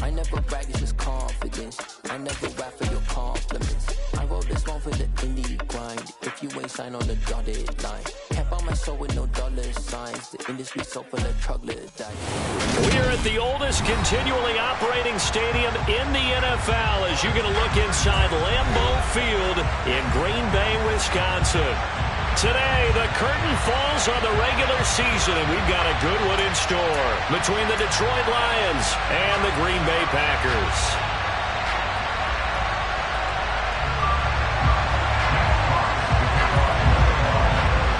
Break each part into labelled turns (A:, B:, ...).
A: I never brag, it's just confidence. I never rap for your compliments. I wrote this one for the indie grind. If you ain't signed on the dotted line, can't buy my soul with no dollar signs. The industry so full of troglodytes.
B: We're at the oldest continually operating stadium in the NFL as you get a look inside Lambeau Field in Green Bay, Wisconsin. Today, the curtain falls on the regular season, and we've got a good one in store between the Detroit Lions and the Green Bay Packers.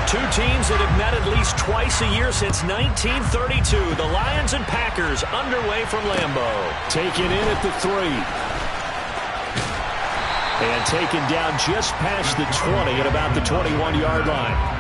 B: Two teams that have met at least twice a year since 1932. The Lions and Packers underway from Lambeau. Taken in at the 3. And taken down just past the 20 at about the 21-yard line.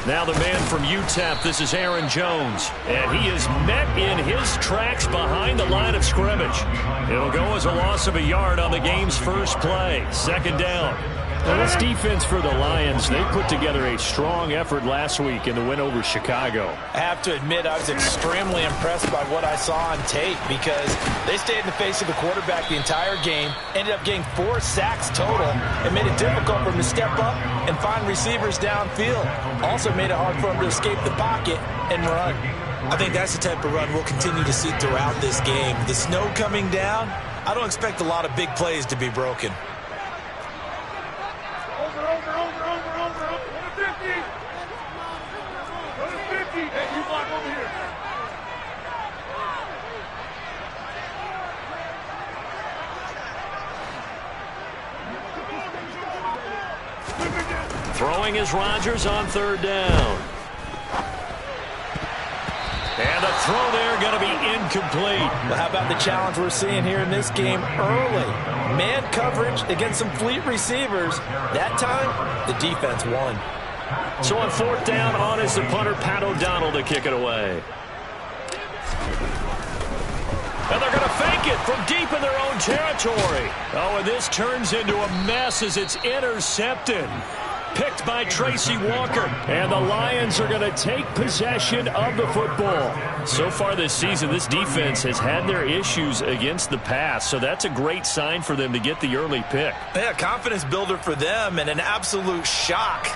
B: Now the man from UTEP, this is Aaron Jones. And he is met in his tracks behind the line of scrimmage. It'll go as a loss of a yard on the game's first play. Second down. Now this defense for the Lions, they put together a strong effort last week in the win over Chicago.
C: I have to admit I was extremely impressed by what I saw on tape because they stayed in the face of the quarterback the entire game, ended up getting 4 sacks total, and made it difficult for him to step up and find receivers downfield. Also made it hard for him to escape the pocket and run.
D: I think that's the type of run we'll continue to see throughout this game. The snow coming down, I don't expect a lot of big plays to be broken.
B: Throwing is Rodgers on third down. And the throw there going to be incomplete.
C: Well, how about the challenge we're seeing here in this game early? Man coverage against some fleet receivers. That time, the defense won.
B: So on fourth down, on is the punter, Pat O'Donnell, to kick it away. And they're going to fake it from deep in their own territory. Oh, and this turns into a mess as it's intercepted. Picked by Tracy Walker. And the Lions are going to take possession of the football. So far this season, this defense has had their issues against the pass. So that's a great sign for them to get the early pick.
D: Yeah, confidence builder for them and an absolute shock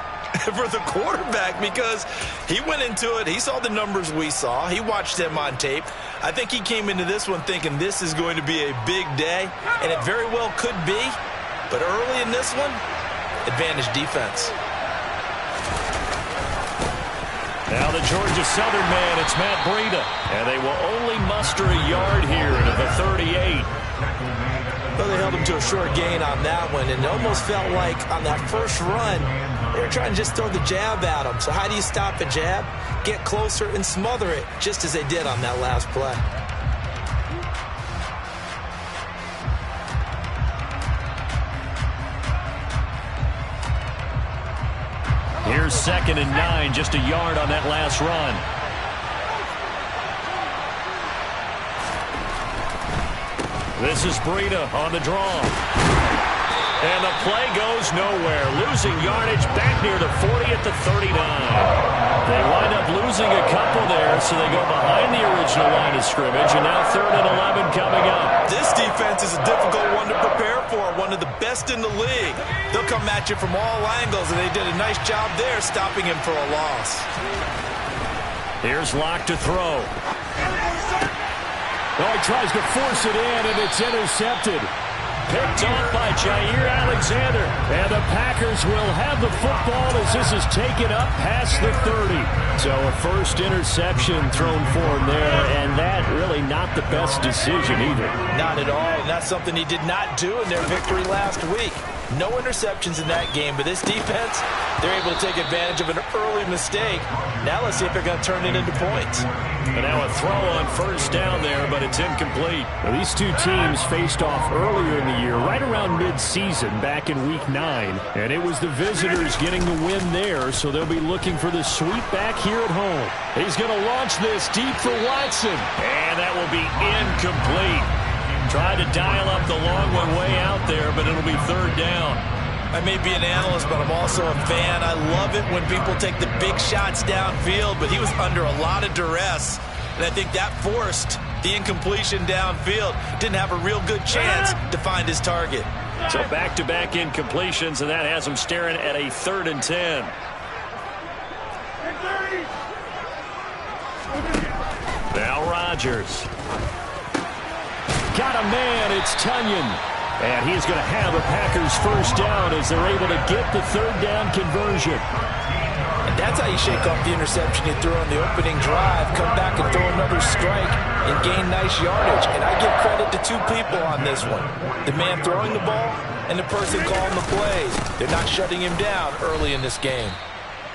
D: for the quarterback because he went into it. He saw the numbers we saw. He watched them on tape. I think he came into this one thinking this is going to be a big day, and it very well could be. But early in this one, advantage defense.
B: Now the Georgia Southern man, it's Matt Breida. And they will only muster a yard here to the 38.
D: Well, they held him to a short gain on that one, and it almost felt like on that first run, they were trying to just throw the jab at him. So how do you stop a jab? Get closer and smother it, just as they did on that last play.
B: Here's 2nd and 9, just a yard on that last run. This is Breida on the draw. And the play goes nowhere. Losing yardage back near the 40 at the 39. They wind up losing a couple there, so they go behind the original line of scrimmage, and now 3rd and 11 coming up.
D: This defense is a difficult one to prepare for, one of the best in the league. They'll come at you from all angles, and they did a nice job there stopping him for a loss.
B: Here's Locke to throw. Oh, he tries to force it in, and it's intercepted. Picked off by Jair Alexander. And the Packers will have the football as this is taken up past the 30. So a first interception thrown for him there, and that really not the best decision either.
C: Not at all, and that's something he did not do in their victory last week. No interceptions in that game, but this defense, they're able to take advantage of an early mistake. Now let's see if they're going to turn it into points.
B: And now a throw on first down there, but it's incomplete. Now, these two teams faced off earlier in the year, right around mid-season, back in Week 9. And it was the visitors getting the win there, so they'll be looking for the sweep back here at home. He's going to launch this deep for Watson. And that will be incomplete. Tried to dial up the long one way out there, but it'll be third down.
D: I may be an analyst, but I'm also a fan. I love it when people take the big shots downfield, but he was under a lot of duress, and I think that forced the incompletion downfield. Didn't have a real good chance to find his target.
B: So back-to-back incompletions, and that has him staring at a 3rd and 10. Now Rodgers. Got a man, it's Tunyon. And he's going to have a Packers first down as they're able to get the 3rd down conversion.
C: And that's how you shake off the interception you threw on the opening drive, come back and throw another strike and gain nice yardage. And I give credit to two people on this one. The man throwing the ball and the person calling the plays. They're not shutting him down early in this game.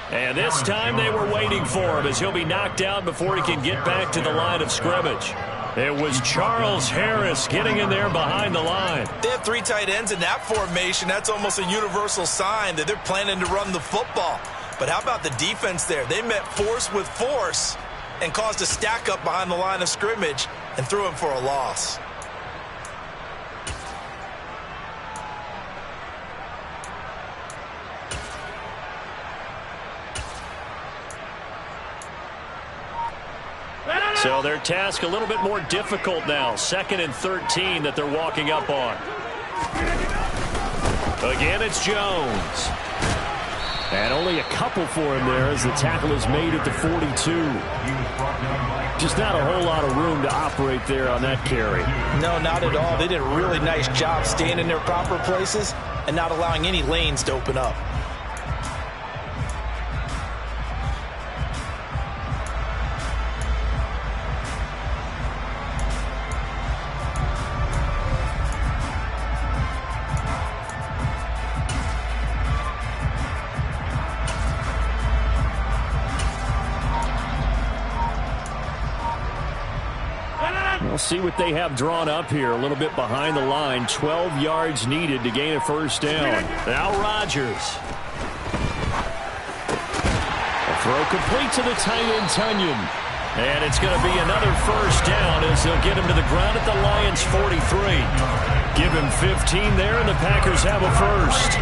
B: And this time they were waiting for him as he'll be knocked down before he can get back to the line of scrimmage. It was Charles Harris getting in there behind the line.
D: They have 3 tight ends in that formation. That's almost a universal sign that they're planning to run the football. But how about the defense there? They met force with force and caused a stack up behind the line of scrimmage and threw him for a loss.
B: So their task a little bit more difficult now. 2nd and 13 that they're walking up on. Again, it's Jones. And only a couple for him there as the tackle is made at the 42. Just not a whole lot of room to operate there on that carry.
C: No, not at all. They did a really nice job staying in their proper places and not allowing any lanes to open up.
B: We'll see what they have drawn up here. A little bit behind the line. 12 yards needed to gain a first down. Now Rodgers. A throw complete to the tight end, Tunyon. And it's going to be another first down as they'll get him to the ground at the Lions' 43. Give him 15 there, and the Packers have a first.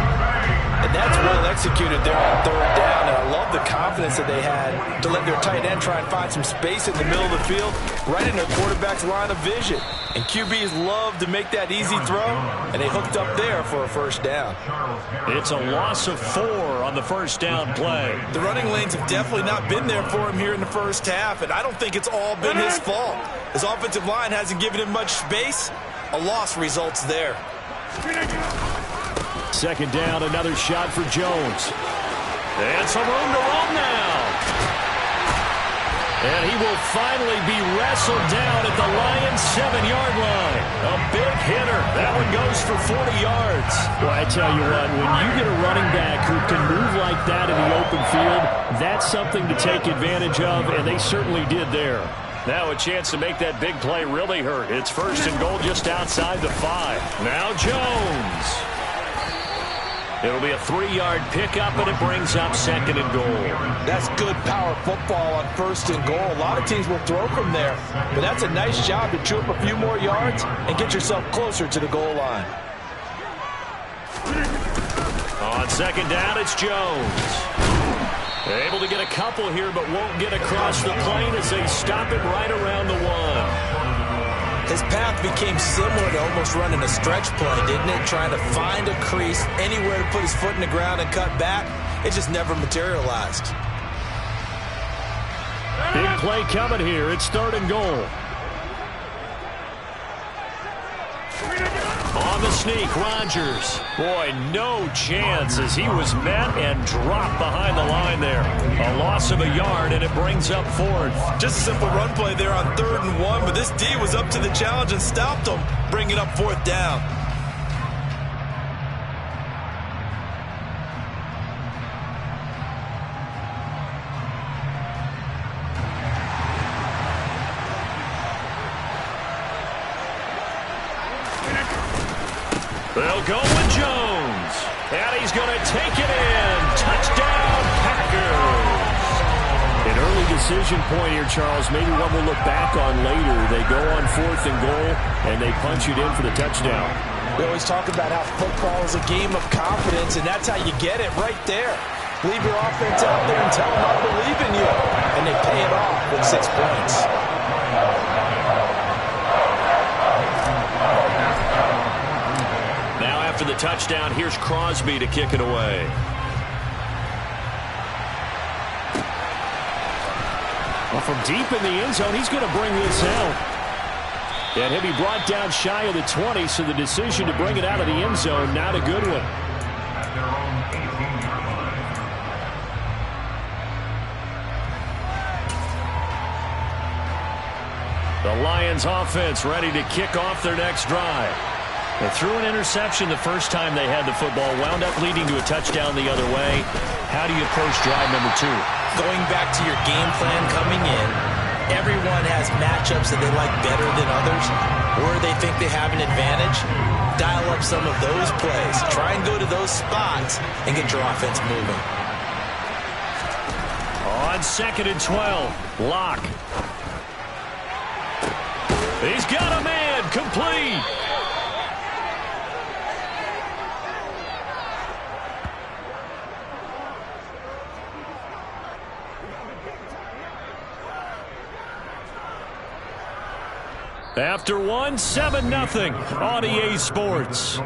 C: And that's well executed there on 3rd down. And I love the confidence that they had to let their tight end try and find some space in the middle of the field, right in their quarterback's line of vision. And QBs love to make that easy throw, and they hooked up there for a first down.
B: It's a loss of 4 on the first down play.
D: The running lanes have definitely not been there for him here in the first half, and I don't think it's all been his fault. His offensive line hasn't given him much space. A loss results there.
B: 2nd down, another shot for Jones. And some room to run now. And he will finally be wrestled down at the Lions' 7-yard line. A big hitter. That one goes for 40 yards. Well, I tell you what, when you get a running back who can move like that in the open field, that's something to take advantage of, and they certainly did there. Now a chance to make that big play really hurt. It's 1st and goal just outside the 5. Now Jones. It'll be a 3-yard pickup, and it brings up 2nd and goal.
C: That's good power football on 1st and goal. A lot of teams will throw from there, but that's a nice job to chew up a few more yards and get yourself closer to the goal line.
B: On 2nd down, it's Jones. Able to get a couple here, but won't get across the plane as they stop it right around the 1.
C: His path became similar to almost running a stretch play, didn't it? Trying to find a crease, anywhere to put his foot in the ground and cut back. It just never materialized.
B: Big play coming here. It's 3rd and goal. On the sneak, Rodgers. Boy, no chance as he was met and dropped behind the line there. A loss of a yard, and it brings up 4th.
D: Just a simple run play there on 3rd and 1, but this D was up to the challenge and stopped him, bringing up 4th down.
B: They'll go with Jones. And he's going to take it in. Touchdown, Packers. An early decision point here, Charles. Maybe one we'll look back on later. They go on 4th and goal, and they punch it in for the touchdown.
C: We always talk about how football is a game of confidence, and that's how you get it right there. Leave your offense out there and tell them I believe in you. And they pay it off with 6 points.
B: Now after the touchdown, here's Crosby to kick it away. Well, from deep in the end zone, he's going to bring this out. And he'll be brought down shy of the 20, so the decision to bring it out of the end zone, not a good one. The Lions offense ready to kick off their next drive. They threw an interception the first time they had the football, wound up leading to a touchdown the other way. How do you approach drive number 2?
C: Going back to your game plan coming in, everyone has matchups that they like better than others, or they think they have an advantage. Dial up some of those plays. Try and go to those spots and get your offense moving.
B: On 2nd and 12, Locke. He's got a man, complete. After 1, 7-0 on EA Sports.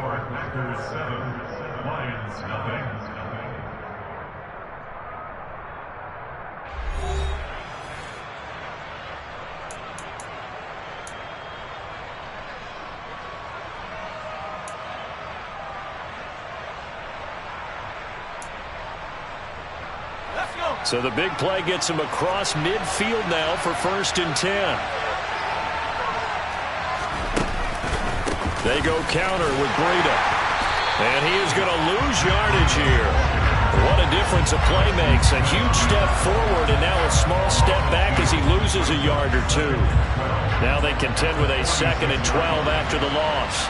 B: So the big play gets him across midfield now for 1st and 10. They go counter with Breida. And he is going to lose yardage here. What a difference a play makes. A huge step forward and now a small step back as he loses a yard or 2. Now they contend with a 2nd and 12 after the loss.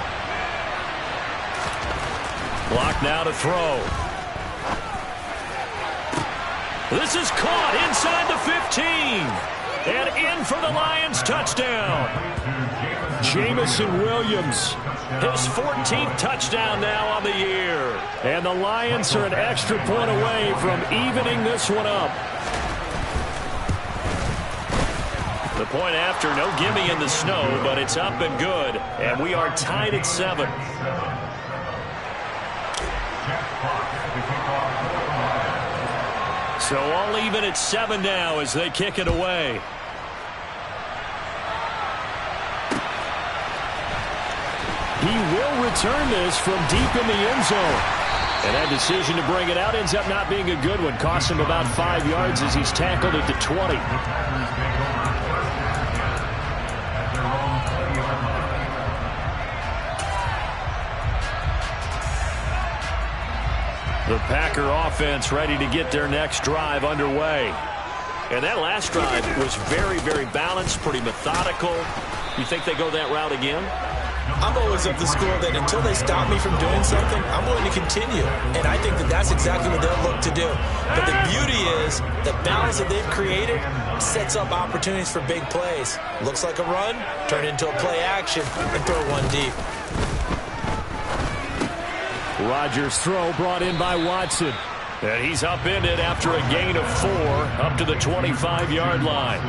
B: Block now to throw. This is caught inside the 15. And in for the Lions touchdown. Jamison Williams, his 14th touchdown now on the year. And the Lions are an extra point away from evening this one up. The point after, no gimme in the snow, but it's up and good. And we are tied at 7. So all even at 7 now as they kick it away. He will return this from deep in the end zone. And that decision to bring it out ends up not being a good one. Costs him about 5 yards as he's tackled at the 20. The Packer offense ready to get their next drive underway. And that last drive was very, very balanced, pretty methodical. You think they go that route again?
C: I'm always of the school that until they stop me from doing something, I'm willing to continue. And I think that that's exactly what they'll look to do. But the beauty is the balance that they've created sets up opportunities for big plays. Looks like a run, turn it into a play action, and throw one deep.
B: Rodgers' throw brought in by Watson. And he's upended after a gain of 4 up to the 25-yard line.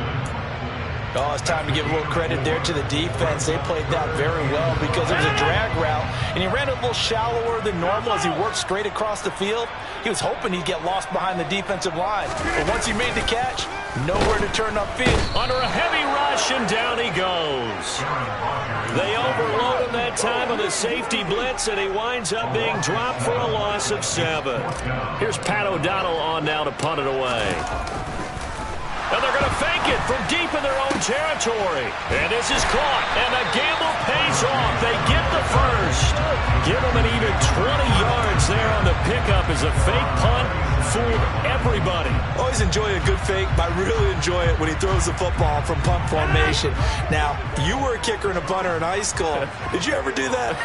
C: Oh, it's time to give a little credit there to the defense. They played that very well because it was a drag route, and he ran a little shallower than normal as he worked straight across the field. He was hoping he'd get lost behind the defensive line. But once he made the catch, nowhere to turn upfield.
B: Under a heavy rush, and down he goes. They overload him that time with a safety blitz, and he winds up being dropped for a loss of 7. Here's Pat O'Donnell on now to punt it away. And they're going to fake it from deep in their own territory. And this is caught, and the gamble pays off. They get the first. Give them an even 20 yards there on the pickup as a fake punt fooled everybody.
D: Always enjoy a good fake, but I really enjoy it when he throws the football from punt formation. Now, you were a kicker and a punter in high school. Did you ever do that?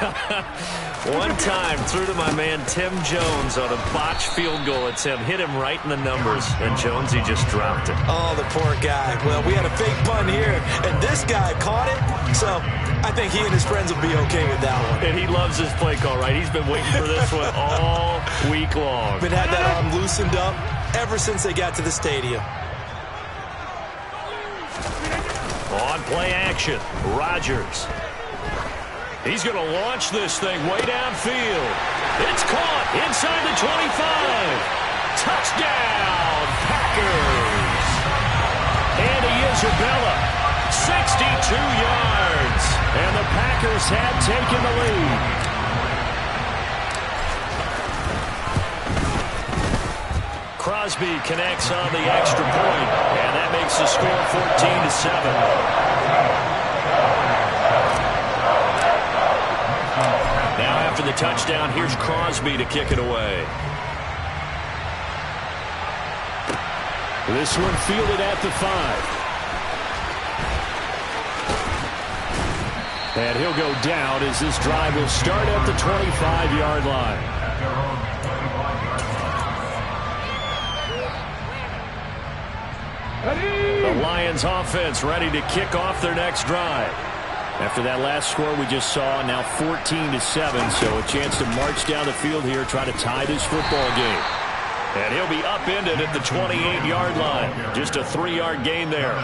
B: One time, threw to my man Tim Jones on a botched field goal attempt. Hit him right in the numbers, and Jonesy just dropped it.
D: Oh, the poor guy. Well, we had a fake punt here, and this guy caught it, so I think he and his friends will be okay with that one.
B: And he loves his play call, right? He's been waiting for this one all week long.
D: Been had that arm loosened up ever since they got to the stadium.
B: On play action, Rodgers. He's going to launch this thing way downfield. It's caught inside the 25. Touchdown, Packers. Andy Isabella, 62 yards. And the Packers have taken the lead. Crosby connects on the extra point, and that makes the score 14-7. Now after the touchdown, here's Crosby to kick it away. This one fielded at the 5. And he'll go down as this drive will start at the 25-yard line. The Lions offense ready to kick off their next drive. After that last score we just saw, now 14-7, so a chance to march down the field here, try to tie this football game. And he'll be upended at the 28-yard line. Just a 3-yard gain there.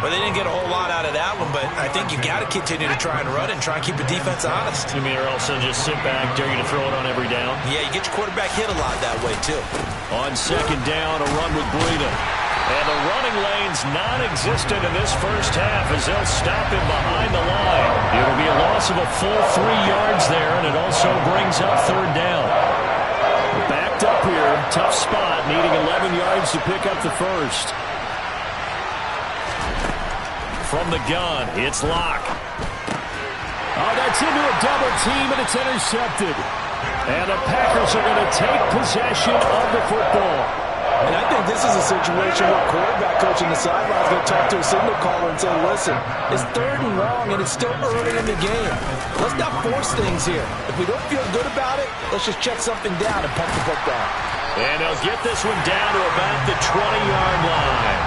D: Well, they didn't get a whole lot out of that one, but I think you got to continue to try and run and try and keep the defense honest.
B: You mean or else they'll just sit back, dare you to throw it on every down?
D: Yeah, you get your quarterback hit a lot that way, too.
B: On second down, a run with Breida. And the running lane's non-existent in this first half as they'll stop him behind the line. It'll be a loss of a full 3 yards there, and it also brings up third down. Backed up here, tough spot, needing 11 yards to pick up the first. From the gun, it's Locke. Oh, that's into a double team, and it's intercepted. And the Packers are going to take possession of the football.
D: And I think this is a situation where quarterback coach on the sideline is going to talk to a signal caller and say, listen, it's 3rd and long, and it's still early in the game. Let's not force things here. If we don't feel good about it, let's just check something down and punt the football.
B: And they'll get this one down to about the 20-yard line.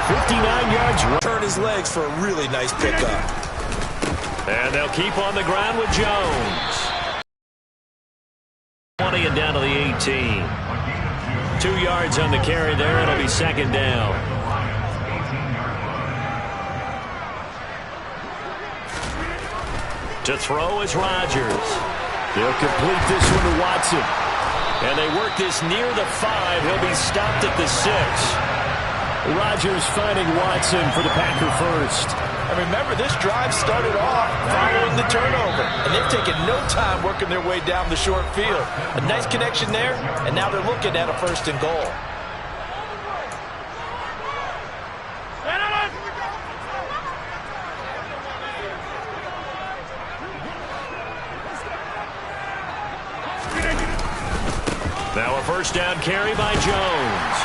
B: 59 yards.
D: Turn his legs for a really nice pickup.
B: And they'll keep on the ground with Jones. 20 and down to the 18. 2 yards on the carry there. It'll be second down. To throw is Rodgers. They'll complete this one to Watson. And they work this near the 5. He'll be stopped at the 6. Rodgers finding Watson for the Packer first.
D: And remember, this drive started off following the turnover. And they've taken no time working their way down the short field. A nice connection there, and now they're looking at a 1st and goal.
B: Now a first down carry by Jones.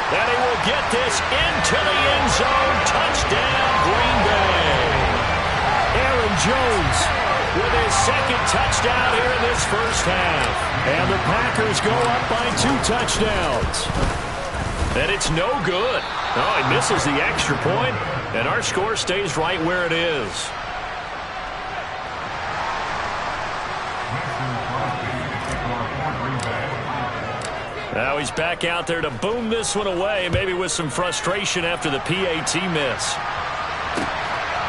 B: And he will get this into the end zone. Touchdown, Green Bay. Aaron Jones with his 2nd touchdown here in this first half. And the Packers go up by 2 touchdowns. And it's no good. Oh, he misses the extra point, and our score stays right where it is. Now he's back out there to boom this one away, maybe with some frustration after the PAT miss.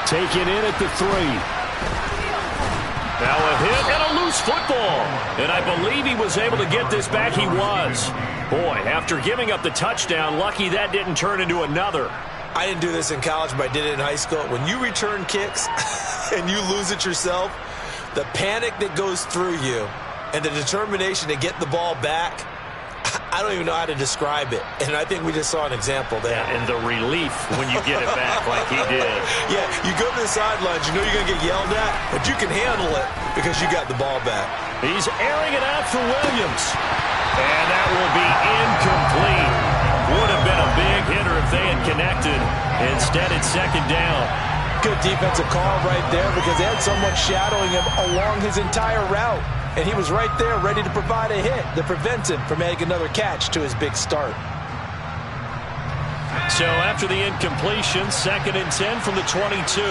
B: Taken in at the 3. Now a hit and a loose football. And I believe he was able to get this back. He was. Boy, after giving up the touchdown, lucky that didn't turn into another.
D: I didn't do this in college, but I did it in high school. When you return kicks and you lose it yourself, the panic that goes through you and the determination to get the ball back, I don't even know how to describe it. And I think we just saw an example there.
B: Yeah, and the relief when you get it back like he did.
D: Yeah, you go to the sidelines, you know you're going to get yelled at, but you can handle it because you got the ball back.
B: He's airing it out for Williams. And that will be incomplete. Would have been a big hitter if they had connected. Instead, it's second down.
C: Good defensive call right there because they had someone shadowing him along his entire route. And he was right there ready to provide a hit that prevents him from making another catch to his big start.
B: So after the incompletion, 2nd and 10 from the 22.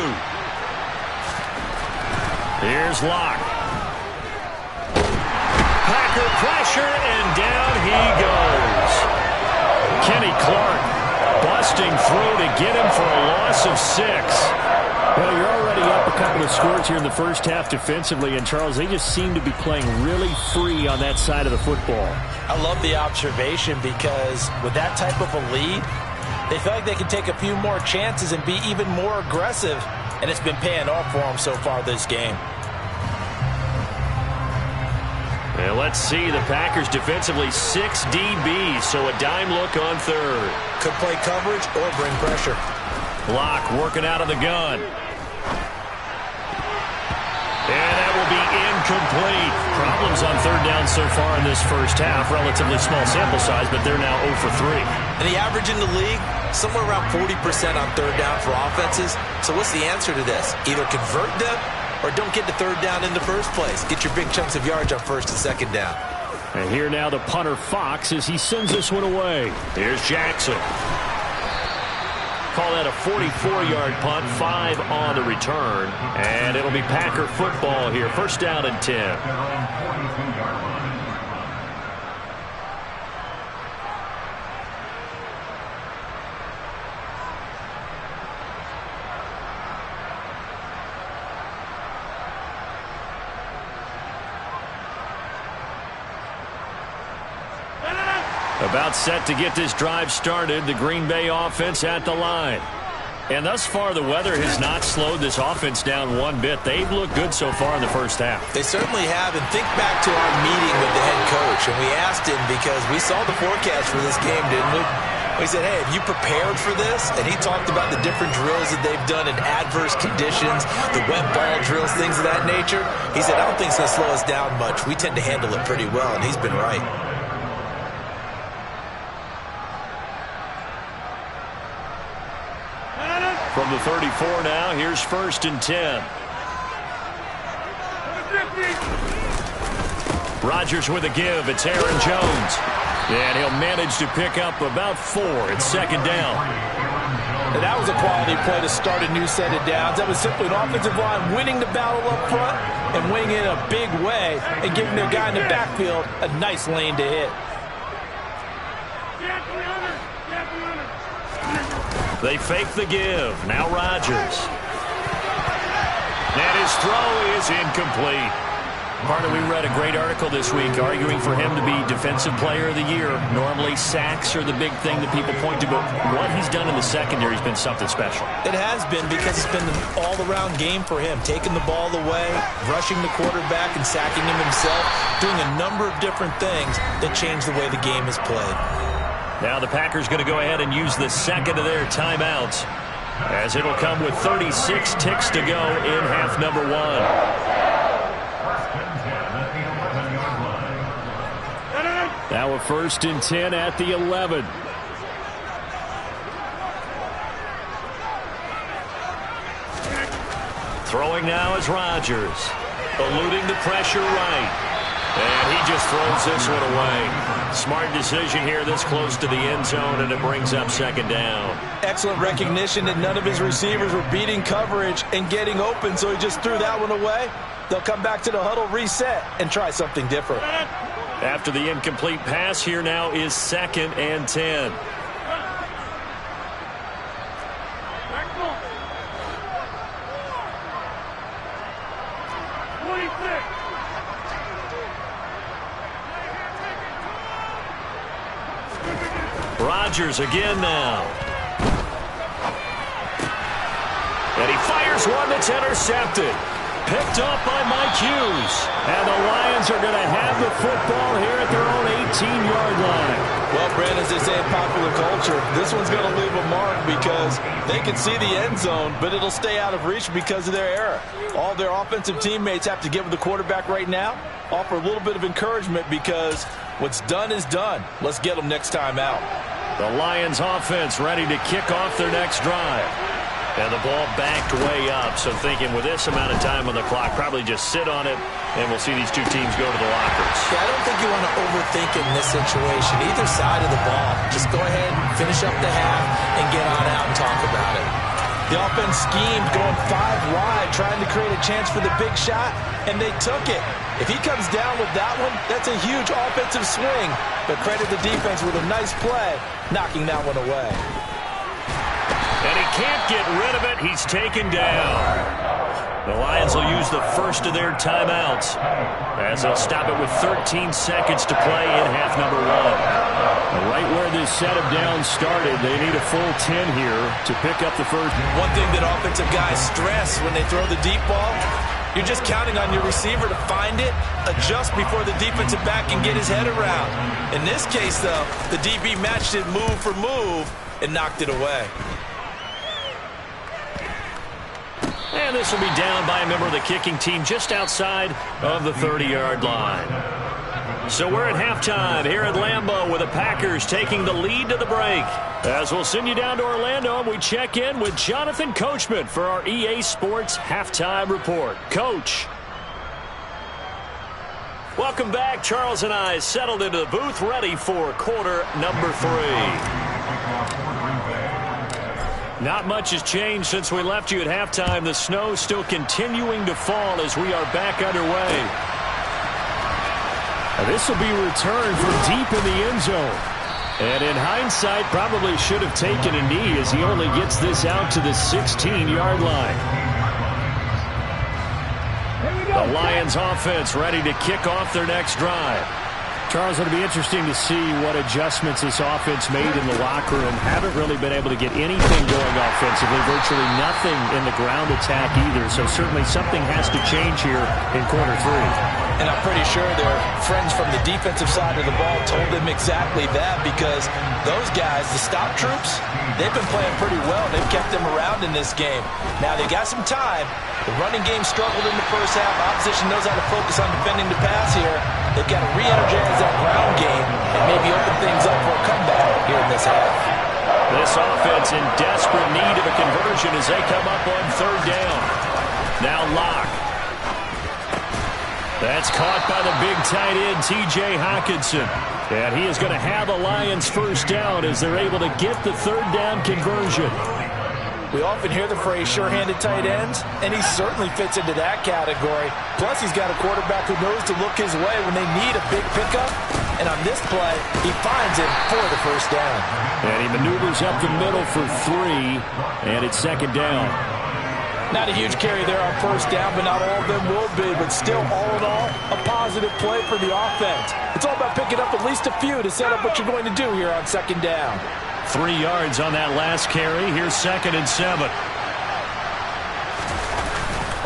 B: Here's Locke. Packer pressure, and down he goes. Kenny Clark busting through to get him for a loss of 6.
E: Well, you're already up a couple of scores here in the first half defensively, and Charles, they just seem to be playing really free on that side of the football.
C: I love the observation because with that type of a lead, they feel like they can take a few more chances and be even more aggressive, and it's been paying off for them so far this game.
B: Well, let's see. The Packers defensively 6 DBs, so a dime look on 3rd.
C: Could play coverage or bring pressure.
B: Locke working out of the gun. And that will be incomplete. Problems on 3rd down so far in this first half. Relatively small sample size, but they're now 0 for 3.
D: And the average in the league, somewhere around 40% on 3rd down for offenses. So what's the answer to this? Either convert them or don't get to 3rd down in the first place. Get your big chunks of yards on 1st and 2nd down.
B: And here now the punter Fox as he sends this one away. Here's Jackson. Call that a 44-yard punt, 5 on the return. And it'll be Packer football here. 1st down and 10. About set to get this drive started. The Green Bay offense at the line. And thus far, the weather has not slowed this offense down one bit. They've looked good so far in the first half.
D: They certainly have. And think back to our meeting with the head coach. And we asked him because we saw the forecast for this game, didn't we? We said, hey, have you prepared for this? And he talked about the different drills that they've done in adverse conditions, the wet ball drills, things of that nature. He said, I don't think it's going to slow us down much. We tend to handle it pretty well, and he's been right.
B: From the 34 now, here's 1st and 10. Rodgers with a give. It's Aaron Jones. And he'll manage to pick up about 4. It's 2nd down.
C: And that was a quality play to start a new set of downs. That was simply an offensive line winning the battle up front and winning it in a big way and giving their guy in the backfield a nice lane to hit.
B: They fake the give. Now Rodgers. And his throw is incomplete. Partner, we read a great article this week arguing for him to be Defensive Player of the Year. Normally, sacks are the big thing that people point to, but what he's done in the secondary has been something special.
C: It has been because it's been an all-around game for him, taking the ball away, rushing the quarterback, and sacking him himself, doing a number of different things that change the way the game is played.
B: Now the Packers going to go ahead and use the second of their timeouts, as it'll come with 36 ticks to go in half number 1. Now a 1st and 10 at the 11. Throwing now is Rodgers, eluding the pressure right. And he just throws this one away. Smart decision here this close to the end zone, and it brings up 2nd down.
C: Excellent recognition that none of his receivers were beating coverage and getting open, so he just threw that one away. They'll come back to the huddle, reset, and try something different.
B: After the incomplete pass, here now is 2nd and 10. Rodgers again now. And he fires one that's intercepted. picked off by Mike Hughes. And the Lions are going to have the football here at their own 18-yard line.
C: Well, Brandon, as they say in popular culture, this one's going to leave a mark because they can see the end zone, but it'll stay out of reach because of their error. All their offensive teammates have to give the quarterback right now, offer a little bit of encouragement because what's done is done. Let's get them next time out.
B: The Lions offense ready to kick off their next drive. And the ball backed way up, so thinking with this amount of time on the clock, probably just sit on it, and we'll see these two teams go to the lockers.
C: Yeah, I don't think you want to overthink it in this situation. Either side of the ball. Just go ahead, finish up the half, and get on out and talk about it. The offense schemed, going 5 wide, trying to create a chance for the big shot, and they took it. If he comes down with that one, that's a huge offensive swing. But credit the defense with a nice play, knocking that one away.
B: And he can't get rid of it. He's taken down. The Lions will use the first of their timeouts as they'll stop it with 13 seconds to play in half number 1. Right where this set of downs started, they need a full 10 here to pick up the first.
C: One thing that offensive guys stress when they throw the deep ball, you're just counting on your receiver to find it, adjust before the defensive back can get his head around. In this case, though, the DB matched it move for move and knocked it away.
B: And this will be down by a member of the kicking team just outside of the 30-yard line. So we're at halftime here at Lambeau with the Packers taking the lead to the break. As we'll send you down to Orlando and we check in with Jonathan Coachman for our EA Sports Halftime Report. Coach. Welcome back. Charles and I settled into the booth ready for quarter number 3. Not much has changed since we left you at halftime. The snow still continuing to fall as we are back underway. This will be returned from deep in the end zone. And in hindsight, probably should have taken a knee as he only gets this out to the 16-yard line. The Lions offense ready to kick off their next drive. Charles, it'll be interesting to see what adjustments this offense made in the locker room. Haven't really been able to get anything going offensively, virtually nothing in the ground attack either. So certainly something has to change here in quarter 3.
C: And I'm pretty sure their friends from the defensive side of the ball told them exactly that because those guys, the stop troops, they've been playing pretty well. They've kept them around in this game. Now, they got some time. The running game struggled in the first half. Opposition knows how to focus on defending the pass here. They've got to re-energize that ground game and maybe open things up for a comeback here in this half.
B: This offense in desperate need of a conversion as they come up on 3rd down. Now Locke. That's caught by the big tight end, T.J. Hockenson. And he is going to have a Lions first down as they're able to get the 3rd down conversion.
C: We often hear the phrase sure-handed tight ends, and he certainly fits into that category. Plus, he's got a quarterback who knows to look his way when they need a big pickup. And on this play, he finds it for the first down.
B: And he maneuvers up the middle for 3, and it's 2nd down.
C: Not a huge carry there on 1st down, but not all of them will be. But still, all in all, a positive play for the offense. It's all about picking up at least a few to set up what you're going to do here on 2nd down.
B: 3 yards on that last carry. Here's 2nd and 7.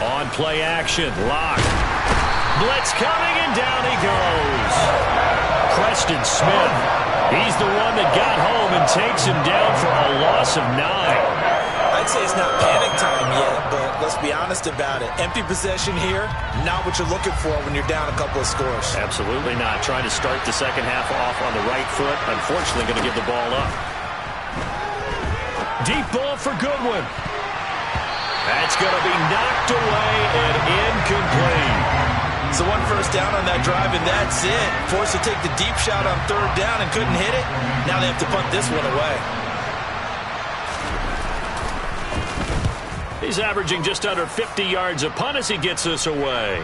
B: On play action, Locke. Blitz coming, and down he goes. Preston Smith. He's the one that got home and takes him down for a loss of 9.
C: I'd say it's not panic time yet, but let's be honest about it. Empty possession here, not what you're looking for when you're down a couple of scores.
B: Absolutely not. Trying to start the second half off on the right foot. Unfortunately, going to give the ball up. Deep ball for Goodwin. That's going to be knocked away and incomplete.
C: So 1 first down on that drive, and that's it. Forced to take the deep shot on 3rd down and couldn't hit it. Now they have to punt this one away.
B: He's averaging just under 50 yards a punt as he gets this away.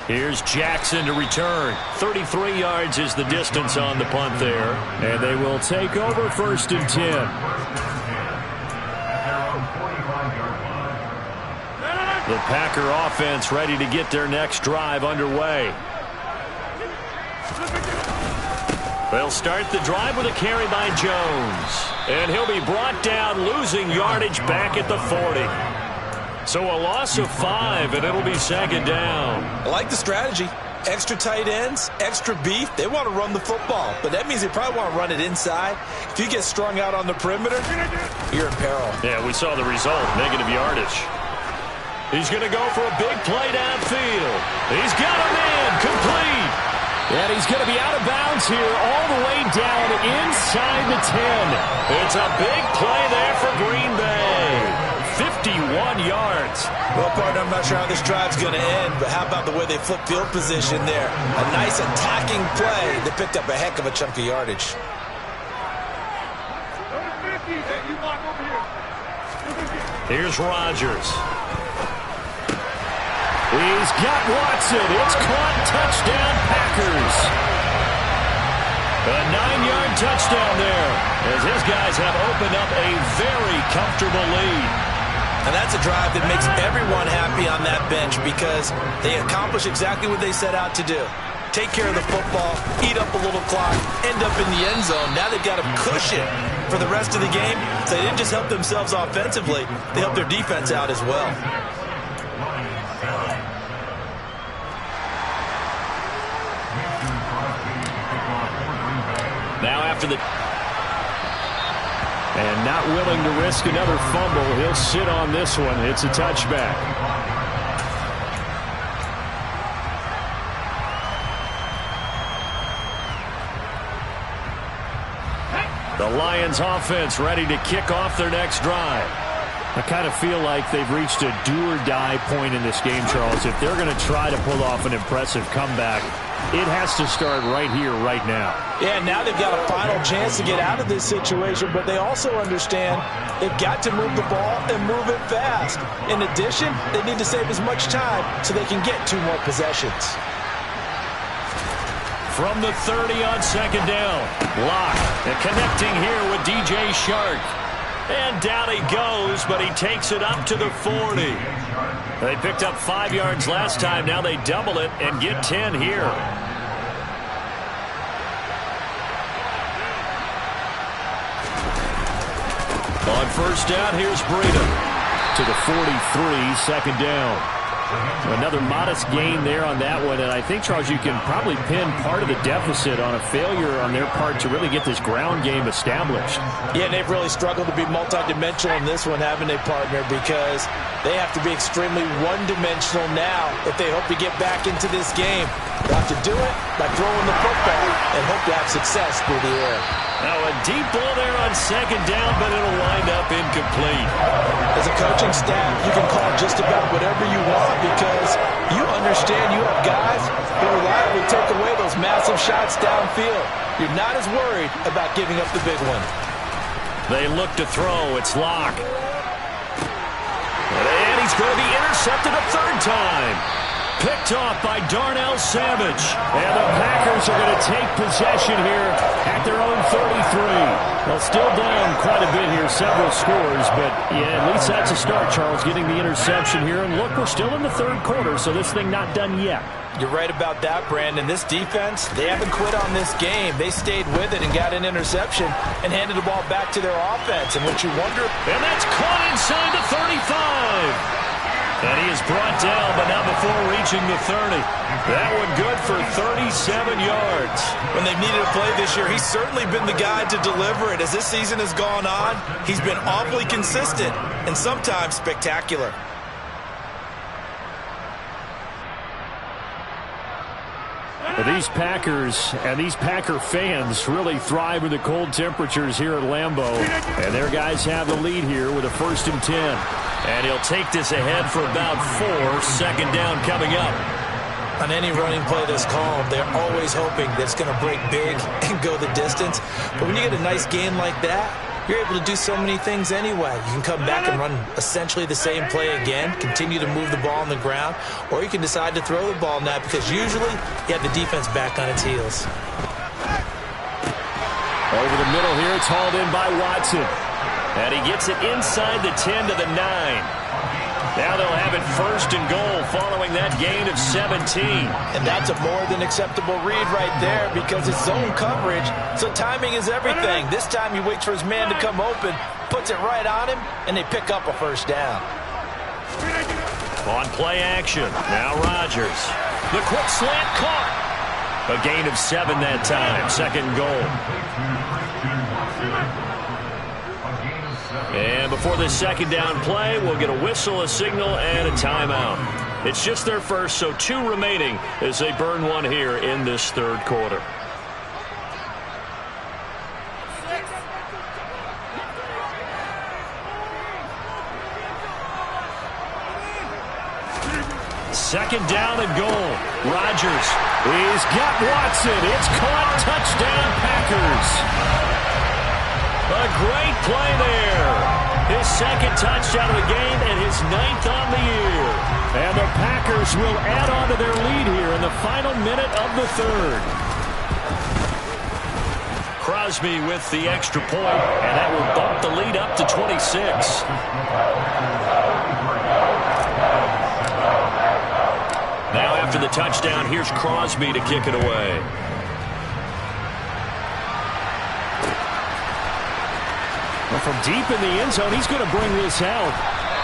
B: Here's Jackson to return. 33 yards is the distance on the punt there. And they will take over 1st and 10. The Packer offense ready to get their next drive underway. They'll start the drive with a carry by Jones. And he'll be brought down, losing yardage back at the 40. So a loss of 5, and it'll be second down.
D: I like the strategy. Extra tight ends, extra beef. They want to run the football, but that means they probably want to run it inside. If you get strung out on the perimeter, you're in peril.
B: Yeah, we saw the result, negative yardage. He's going to go for a big play downfield. He's got a man, complete. And he's going to be out of bounds here all the way down inside the 10. It's a big play there for Green Bay. 51 yards.
D: Well, partner, I'm not sure how this drive's going to end, but how about the way they flip field position there? A nice attacking play. They picked up a heck of a chunk of yardage.
B: Here's Rodgers. He's got Watson. It's caught. Touchdown, Packers. A 9-yard touchdown there as his guys have opened up a very comfortable lead.
D: And that's a drive that makes everyone happy on that bench because they accomplish exactly what they set out to do. Take care of the football, eat up a little clock, end up in the end zone. Now they've got a cushion for the rest of the game. So they didn't just help themselves offensively, they helped their defense out as well.
B: Now after the... And not willing to risk another fumble, he'll sit on this one. It's a touchback. The Lions offense ready to kick off their next drive. I kind of feel like they've reached a do-or-die point in this game, Charles. If they're going to try to pull off an impressive comeback, it has to start right here, right now.
C: Yeah, now they've got a final chance to get out of this situation, but they also understand they've got to move the ball and move it fast. In addition, they need to save as much time so they can get 2 more possessions.
B: From the 30 on second down, Locke and connecting here with DJ Shark. And down he goes, but he takes it up to the 40. They picked up 5 yards last time. Now they double it and get 10 here. On first down, here's Breida to the 43, second down. Another modest gain there on that one, and I think, Charles, you can probably pin part of the deficit on a failure on their part to really get this ground game established.
C: Yeah, they've really struggled to be multidimensional in this one, haven't they, partner, because they have to be extremely one-dimensional now if they hope to get back into this game. They'll have to do it by throwing the football and hope to have success through the air.
B: Now a deep ball there on second down, but it'll wind up incomplete.
C: As a coaching staff, you can call just about whatever you want because you understand you have guys who reliably take away those massive shots downfield. You're not as worried about giving up the big one.
B: They look to throw. It's Locke. And he's going to be intercepted a third time. Picked off by Darnell Savage. And the Packers are going to take possession here at their own 33. Well, still down quite a bit here, several scores, but yeah, at least that's a start, Charles, getting the interception here. And look, we're still in the third quarter, so this thing not done yet.
C: You're right about that, Brandon. This defense, they haven't quit on this game. They stayed with it and got an interception and handed the ball back to their offense. And what you wonder...
B: And that's caught inside the 35. And he is brought down, but not before reaching the 30. That one good for 37 yards.
D: When they've needed a play this year, he's certainly been the guy to deliver it. As this season has gone on, he's been awfully consistent and sometimes spectacular.
B: These Packers and these Packer fans really thrive in the cold temperatures here at Lambeau. And their guys have the lead here with a 1st and 10. And he'll take this ahead for about 4. Second down coming up.
C: On any running play that's called, they're always hoping that it's going to break big and go the distance. But when you get a nice game like that, you're able to do so many things anyway. You can come back and run essentially the same play again, continue to move the ball on the ground, or you can decide to throw the ball now because usually you have the defense back on its heels.
B: Over the middle here, it's hauled in by Watson. And he gets it inside the 10 to the 9. Now they'll have it 1st and goal following that gain of 17.
C: And that's a more than acceptable read right there because it's zone coverage, so timing is everything. This time he waits for his man to come open, puts it right on him, and they pick up a 1st down.
B: On play action. Now Rodgers. The quick slant caught. A gain of 7 that time. Second goal. And before this second down play, we'll get a whistle, a signal, and a timeout. It's just their first, so 2 remaining as they burn one here in this third quarter. Second down and goal. Rodgers. He's got Watson. It's caught. Touchdown, Packers. A great play there. His second touchdown of the game and his 9th on the year. And the Packers will add on to their lead here in the final minute of the third. Crosby with the extra point, and that will bump the lead up to 26. Now after the touchdown, here's Crosby to kick it away. Well, from deep in the end zone, he's going to bring this out.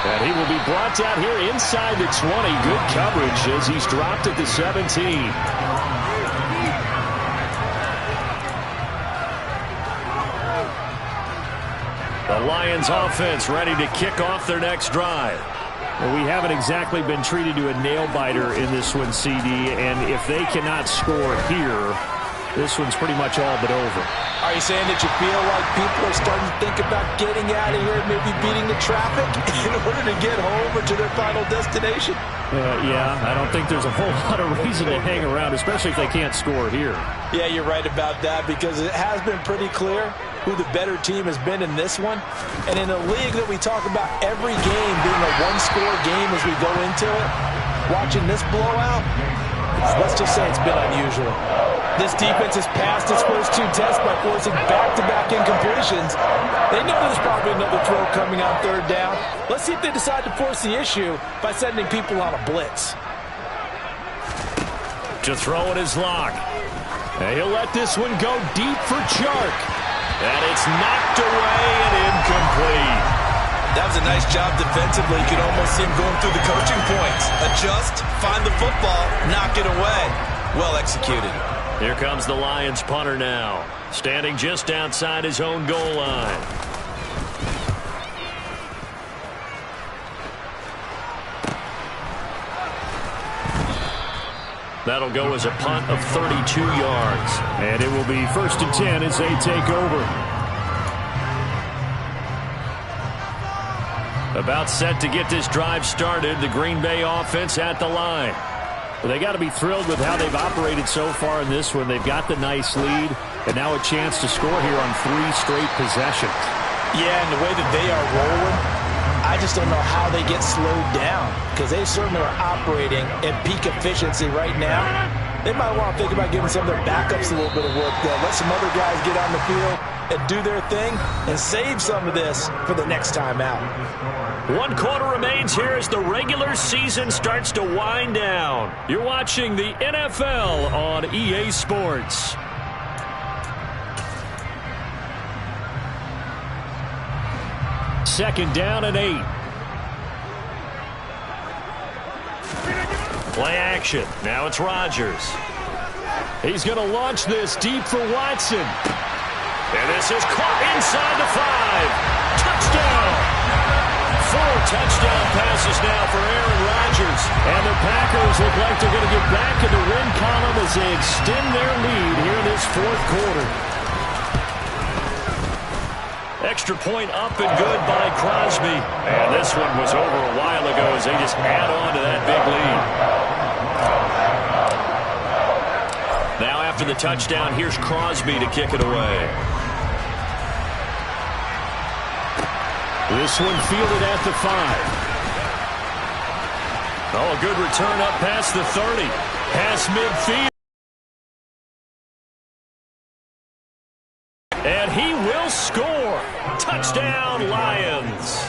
B: And he will be brought down here inside the 20. Good coverage as he's dropped at the 17. The Lions offense ready to kick off their next drive. Well, we haven't exactly been treated to a nail-biter in this one, CD, and if they cannot score here, this one's pretty much all but over.
C: Are you saying that you feel like people are starting to think about getting out of here, maybe beating the traffic in order to get home or to their final destination?
B: Yeah, I don't think there's a whole lot of reason to hang around, especially if they can't score here.
C: Yeah, you're right about that because it has been pretty clear who the better team has been in this one. And in a league that we talk about every game being a one-score game as we go into it, watching this blowout, let's just say it's been unusual. This defense has passed its first 2 tests by forcing back-to-back incompletions. They know there's probably another throw coming on third down. Let's see if they decide to force the issue by sending people on a blitz.
B: To throw it is Locke. And he'll let this one go deep for Chark. And it's knocked away and incomplete.
D: That was a nice job defensively. You could almost see him going through the coaching points. Adjust, find the football, knock it away. Well executed.
B: Here comes the Lions punter now, standing just outside his own goal line. That'll go as a punt of 32 yards. And it will be 1st and 10 as they take over. About set to get this drive started. The Green Bay offense at the line. Well, they got to be thrilled with how they've operated so far in this one. They've got the nice lead, and now a chance to score here on 3 straight possessions.
C: Yeah, and the way that they are rolling, I just don't know how they get slowed down because they certainly are operating at peak efficiency right now. They might want to think about giving some of their backups a little bit of work, though. Let some other guys get on the field and do their thing and save some of this for the next time out.
B: 1 quarter remains here as the regular season starts to wind down. You're watching the NFL on EA Sports. Second down and 8. Play action. Now it's Rodgers. He's going to launch this deep for Watson. And this is caught inside the 5. Touchdown. 4 touchdown passes now for Aaron Rodgers. And the Packers look like they're going to get back in the win column as they extend their lead here in this 4th quarter. Extra point up and good by Crosby. And this one was over a while ago as they just add on to that big lead. Now after the touchdown, here's Crosby to kick it away. This one fielded at the 5. Oh, a good return up past the 30. Past midfield. And he will score. Touchdown, Lions.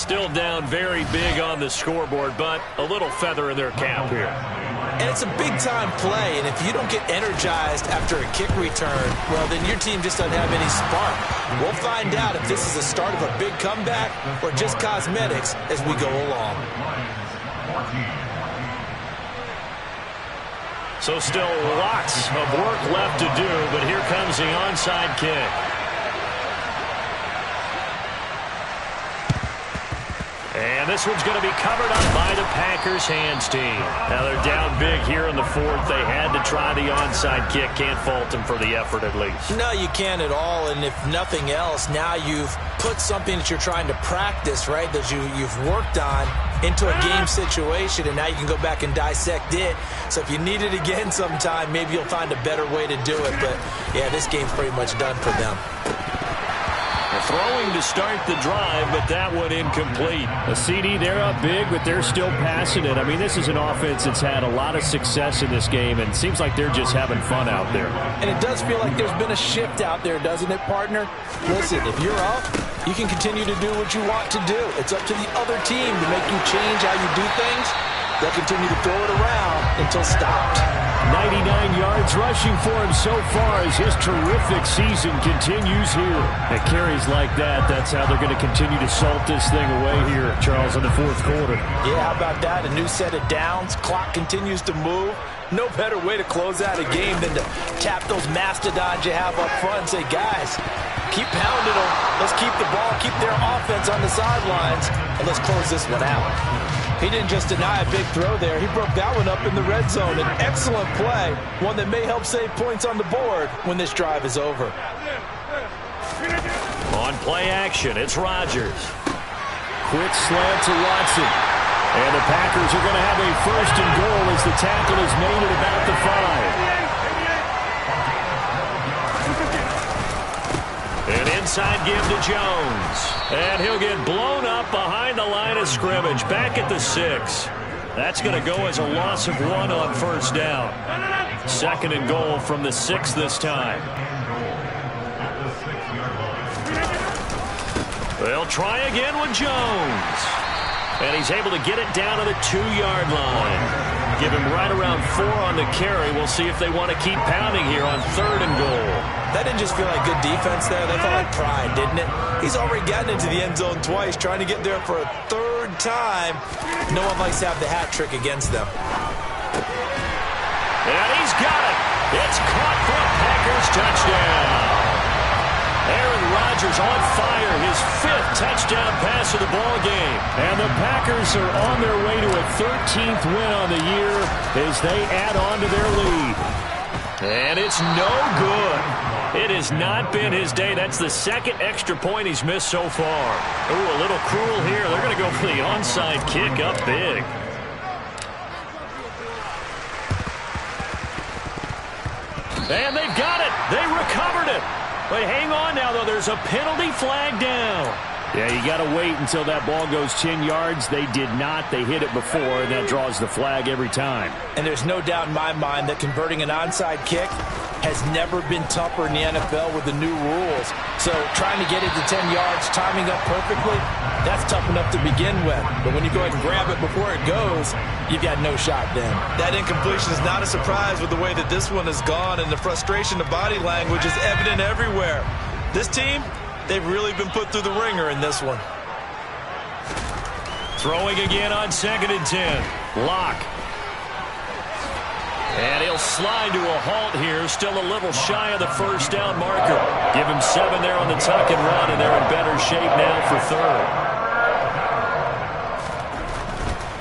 B: Still down very big on the scoreboard, but a little feather in their cap here.
C: And it's a big-time play, and if you don't get energized after a kick return, well, then your team just doesn't have any spark. We'll find out if this is the start of a big comeback or just cosmetics as we go along.
B: So still lots of work left to do, but here comes the onside kick. And this one's going to be covered up by the Packers hands team. Now they're down big here in the fourth. They had to try the onside kick. Can't fault them for the effort at least.
C: No, you can't at all. And if nothing else, now you've put something that you're trying to practice, right, that you've worked on into a game situation, and now you can go back and dissect it. So if you need it again sometime, maybe you'll find a better way to do it. But, yeah, this game's pretty much done for them.
B: Throwing to start the drive, but that one incomplete.
E: A CD, they're up big, but they're still passing it. I mean, this is an offense that's had a lot of success in this game, and it seems like they're just having fun out there.
C: And it does feel like there's been a shift out there, doesn't it, partner? Listen, if you're up, you can continue to do what you want to do. It's up to the other team to make you change how you do things. They'll continue to throw it around until stopped.
E: 99 yards rushing for him so far as his terrific season continues here. At carries like that, that's how they're going to continue to salt this thing away here, Charles, in the fourth quarter.
C: Yeah, how about that? A new set of downs. Clock continues to move. No better way to close out a game than to tap those mastodons you have up front and say, guys, keep pounding them. Let's keep the ball, keep their offense on the sidelines, and let's close this one out. He didn't just deny a big throw there. He broke that one up in the red zone. An excellent play, one that may help save points on the board when this drive is over.
B: On play action, it's Rodgers.
E: Quick slant to Watson. And the Packers are going to have a first and goal as the tackle is made at about the 5.
B: An inside give to Jones. And he'll get blown up behind the line of scrimmage. Back at the 6. That's going to go as a loss of 1 on first down. Second and goal from the 6 this time. They'll try again with Jones. And he's able to get it down to the 2-yard line. Give him right around 4 on the carry. We'll see if they want to keep pounding here on third and goal.
C: That didn't just feel like good defense there. That felt like pride, didn't it? He's already gotten into the end zone twice, trying to get there for a third time. No one likes to have the hat trick against them.
B: And he's got it. It's caught for a Packers touchdown. Aaron Rodgers on fire, his 5th touchdown pass of the ball game.
E: And the Packers are on their way to a 13th win on the year as they add on to their lead.
B: And it's no good. It has not been his day. That's the second extra point he's missed so far. Ooh, a little cruel here. They're going to go for the onside kick up big. And they've got it. They recovered it. But hang on now, though. There's a penalty flag down.
E: Yeah, you got to wait until that ball goes 10 yards. They did not. They hit it before, and that draws the flag every time.
C: And there's no doubt in my mind that converting an onside kick has never been tougher in the NFL with the new rules. So trying to get it to 10 yards, timing up perfectly, that's tough enough to begin with. But when you go ahead and grab it before it goes, you've got no shot then.
D: That incompletion is not a surprise with the way that this one has gone, and the frustration, the body language is evident everywhere. This team, they've really been put through the ringer in this one.
B: Throwing again on 2nd and 10. Lock. And he'll slide to a halt here. Still a little shy of the first down marker. Give him 7 there on the tuck and run, and they're in better shape now for third.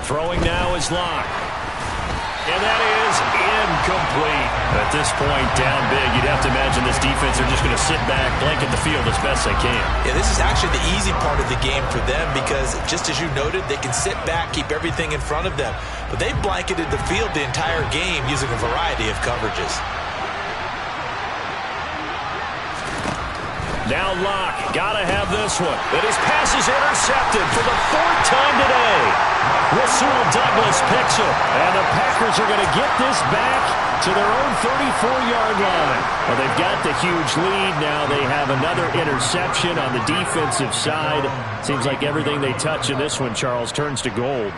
B: Throwing now is Lock. And that is incomplete. At this point, down big, you'd have to imagine this defense are just going to sit back, blanket the field as best they can.
C: Yeah, this is actually the easy part of the game for them because, just as you noted, they can sit back, keep everything in front of them. But they've blanketed the field the entire game using a variety of coverages.
B: Now Lock, gotta have this one. And his pass is intercepted for the 4th time today. Rasul Douglas picks it. And the Packers are going to get this back to their own 34-yard line. Well, they've got the huge lead. Now they have enough
E: another interception on the defensive side. Seems like everything they touch in this one, Charles, turns to gold.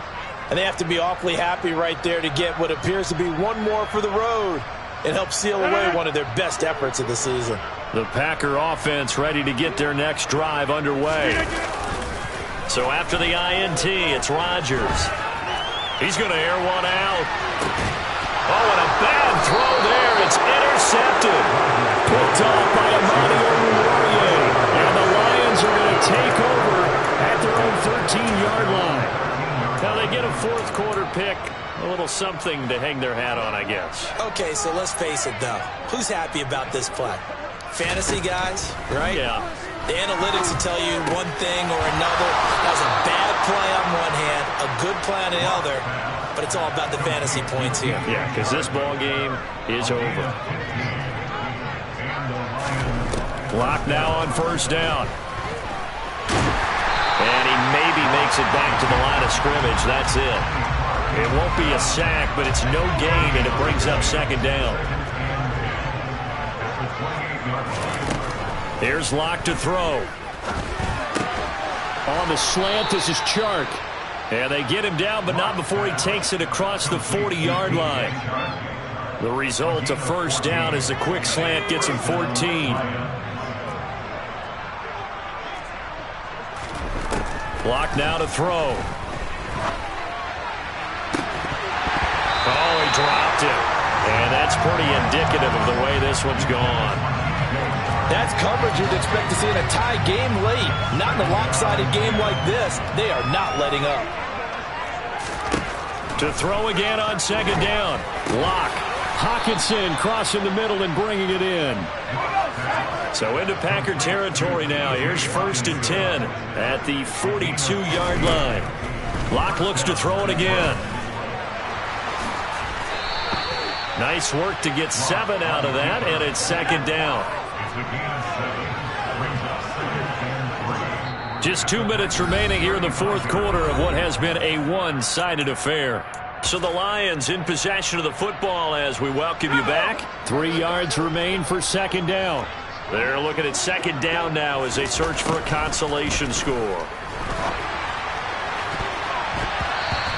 C: And they have to be awfully happy right there to get what appears to be one more for the road. It helps seal away one of their best efforts of the season.
B: The Packer offense ready to get their next drive underway. So after the INT, it's Rodgers. He's going to air one out. Oh, and a bad throw there. It's intercepted. Picked off by Amani Oruwariye. And the Lions are going to take over at their own 13-yard line. Now they get a fourth quarter pick. A little something to hang their hat on, I guess.
C: Okay, so let's face it, though. Who's happy about this play? Fantasy guys, right?
B: Yeah.
C: The analytics will tell you one thing or another. That was a bad play on one hand, a good play on the other, but it's all about the fantasy points here.
B: Yeah, because this ball game is over. Clock now on first down. And he maybe makes it back to the line of scrimmage. That's it. It won't be a sack, but it's no gain, and it brings up second down. Here's Locke to throw.
E: On the slant, this is Chark.
B: And they get him down, but not before he takes it across the 40-yard line. The result, a first down, as the quick slant gets him 14. Block now to throw. Oh, he dropped it. And that's pretty indicative of the way this one's gone.
C: That's coverage you'd expect to see in a tie game late. Not in a lopsided game like this. They are not letting up.
B: To throw again on second down. Locke.
E: Hawkinson crossing the middle and bringing it in.
B: So into Packer territory now. Here's first and 10 at the 42-yard line. Locke looks to throw it again. Nice work to get 7 out of that, and it's second down. Just 2 minutes remaining here in the fourth quarter of what has been a one-sided affair. So the Lions in possession of the football as we welcome you back.
E: 3 yards remain for second down.
B: They're looking at second down now as they search for a consolation score.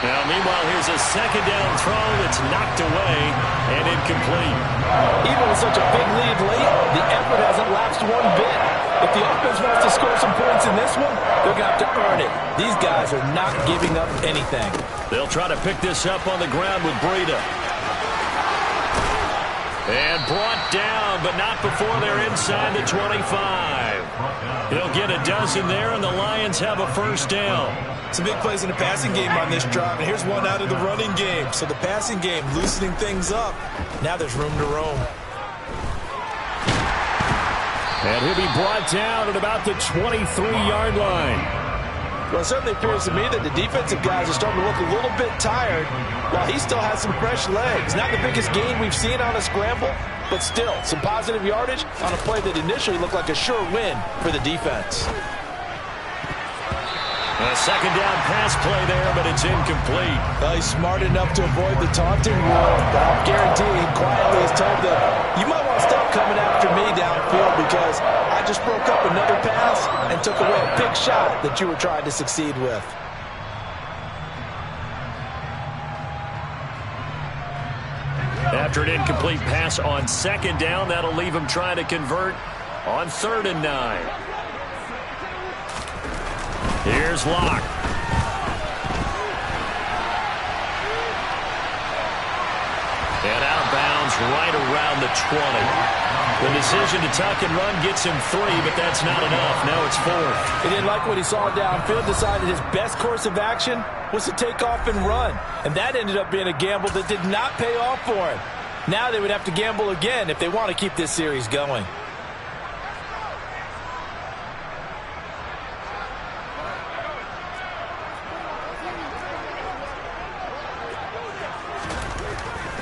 B: Now, meanwhile, here's a second down throw that's knocked away and incomplete.
C: Even with such a big lead late, the effort hasn't lapsed one bit. If the offense wants to score some points in this one, they're going to have to earn it. These guys are not giving up anything.
B: They'll try to pick this up on the ground with Breida. And brought down, but not before they're inside the 25. He'll get a dozen there, and the Lions have a first down.
D: Some big plays in the passing game on this drive, and here's one out of the running game. So the passing game loosening things up. Now there's room to roam.
E: And he'll be brought down at about the 23-yard line.
C: Well, it certainly appears to me that the defensive guys are starting to look a little bit tired while he still has some fresh legs. Not the biggest gain we've seen on a scramble, but still some positive yardage on a play that initially looked like a sure win for the defense.
B: A second down pass play there, but it's incomplete.
C: Well, he's smart enough to avoid the taunting rule, but I'll guarantee he quietly has told them, you might want to stop coming after me downfield because I just broke up another pass and took away a big shot that you were trying to succeed with.
B: After an incomplete pass on second down, that'll leave him trying to convert on 3rd and 9. Here's Locke. And outbounds right around the 20. The decision to tuck and run gets him 3, but that's not enough. Now it's 4th.
C: He didn't like what he saw downfield, decided his best course of action was to take off and run. And that ended up being a gamble that did not pay off for him. Now they would have to gamble again if they want to keep this series going.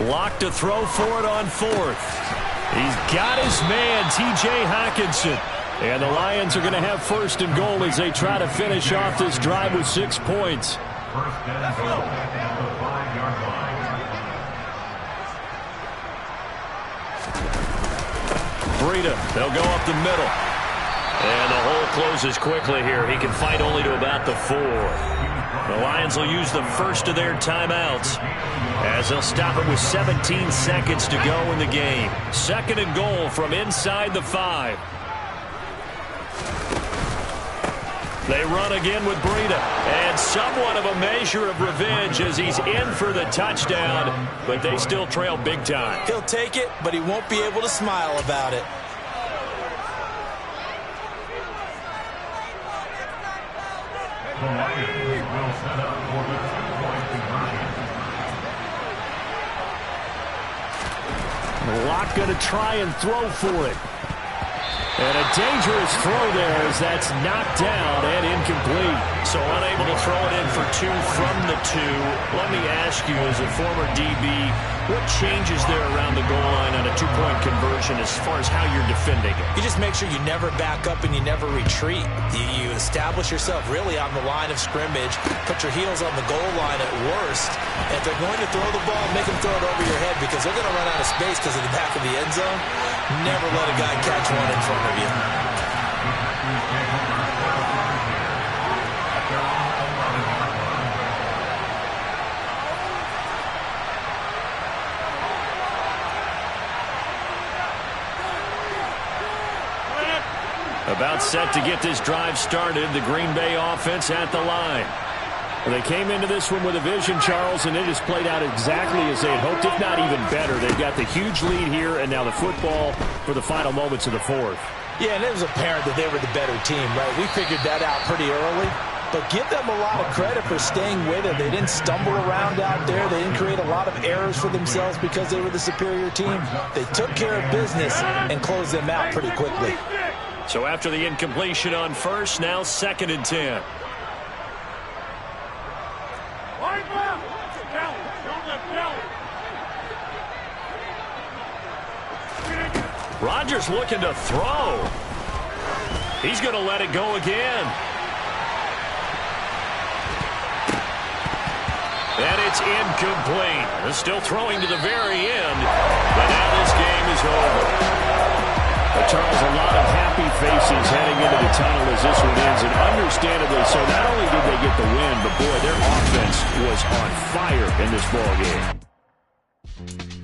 B: Locke to throw for it on 4th. He's got his man, T.J. Hawkinson. And the Lions are going to have 1st and goal as they try to finish off this drive with 6 points. Breida, they'll go up the middle. And the hole closes quickly here. He can fight only to about the 4. The Lions will use the first of their timeouts as they'll stop it with 17 seconds to go in the game. 2nd and goal from inside the 5. They run again with Breida. And somewhat of a measure of revenge as he's in for the touchdown, but they still trail big time.
C: He'll take it, but he won't be able to smile about it.
E: Locke going to try and throw for it. And a dangerous throw there as that's knocked down and incomplete.
B: So unable to throw it in for 2 from the 2. Let me ask you, as a former DB, what changes there around the goal line on a 2-point conversion as far as how you're defending it?
C: You just make sure you never back up and you never retreat. You establish yourself really on the line of scrimmage, put your heels on the goal line at worst. And if they're going to throw the ball, make them throw it over your head because they're going to run out of space because of the back of the end zone. Never let a guy catch one in front of you.
B: About set to get this drive started, the Green Bay offense at the line.
E: Well, they came into this one with a vision, Charles, and it has played out exactly as they had hoped, if not even better. They've got the huge lead here, and now the football for the final moments of the 4th.
C: Yeah, and it was apparent that they were the better team, right? We figured that out pretty early. But give them a lot of credit for staying with it. They didn't stumble around out there. They didn't create a lot of errors for themselves because they were the superior team. They took care of business and closed them out pretty quickly.
B: So after the incompletion on first, now 2nd and 10. Rodgers looking to throw. He's going to let it go again. And it's incomplete. They're still throwing to the very end, but now this game is over.
E: But Charles, a lot of happy faces heading into the tunnel as this one ends, and understandably so. Not only did they get the win, but boy, their offense was on fire in this ball game.